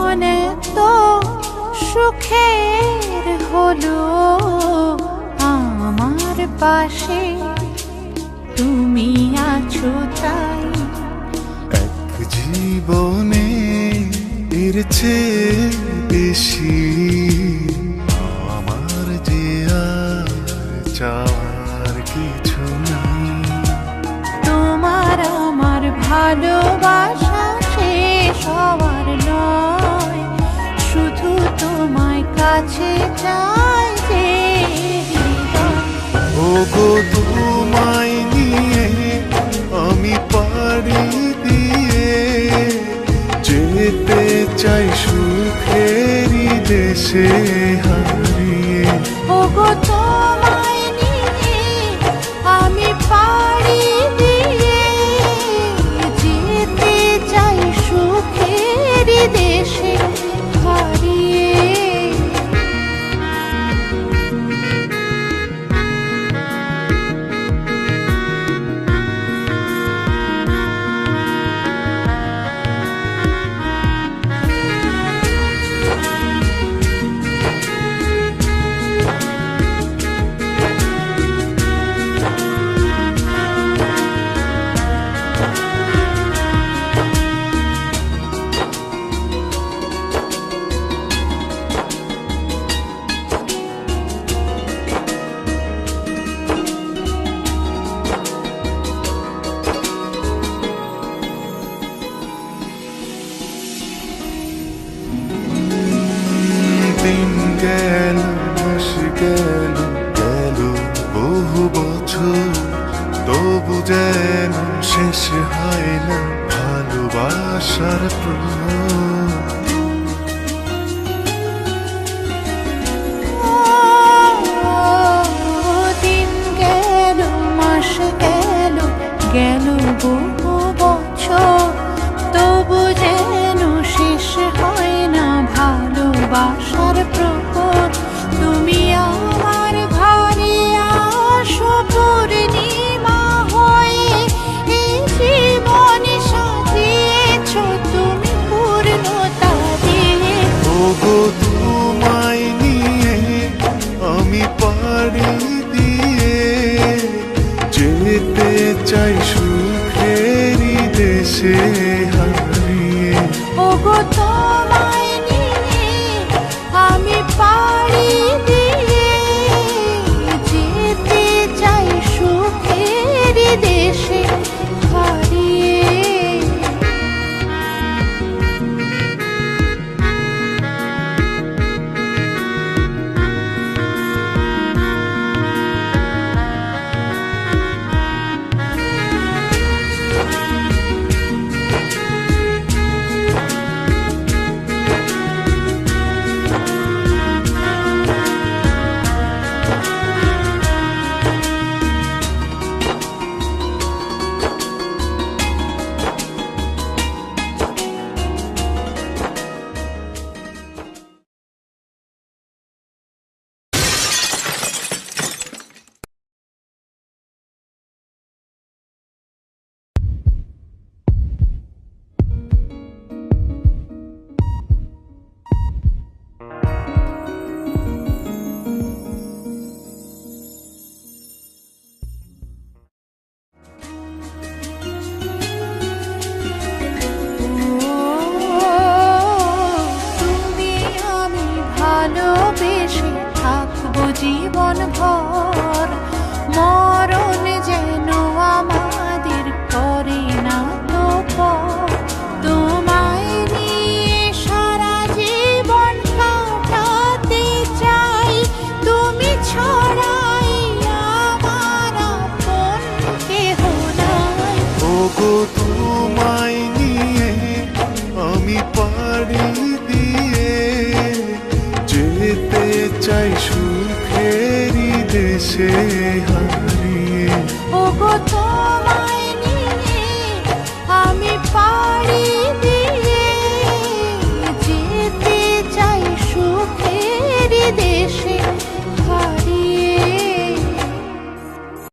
জীবন তো সুখের হলো আমার পাশে তুমি আছো তাই। এক জীবনে এর চেয়ে বেশি আমার যে আর চাওয়ার কিছু নাই। তোমার আমার ভালোবাসা শেষ হওয়ার নয়, শুধু তোমায় কাছে চাই যে হৃদয়। ওগো তোমায় নিয়ে আমি পাড়ি দিয়ে যেতে চাই সুখেরই দেশে হারিয়ে। ওগো তোমায় নিয়ে আমি পাড়ি দিয়ে যেতে চাই সুখের দেশে হারিয়ে। দিন গেল মাস গেল গেল বহু বছর, তবু যেন শেষ হয় না ভালোবাসার প্রহর। দিন গেল মাস গেল গেল বহু বছর, তবু যেন শেষ হয় না ভালোবাসার প্রহর। তুমি আমার ঘরে আসো পূর্ণিমা হয়ে, এই জীবন সাজিয়েছ তুমি পূর্ণতা দিয়ে। ওগো তোমায় নিয়ে আমি পাড়ি দিয়ে যেতে চাই সুখেরই দেশে হারিয়ে। ওগো তোমায় নিয়ে আমি পাড়ি দিয়ে যেতে চাই সুখের দেশে হারিয়ে। ভালোবেসে থাকবো জীবন ভর, মরণ যেন আমাদের করে না তো পর। তোমায় নিয়ে সারা জীবন কাটাতে চাই, তুমি ছড়াই আমার আপন কেহ নাই। ওগো তোমায় নিয়ে আমি পাড়ি দিয়ে যেতে চাই সুখেরই দেশে হারিয়ে। ওগো তোমায়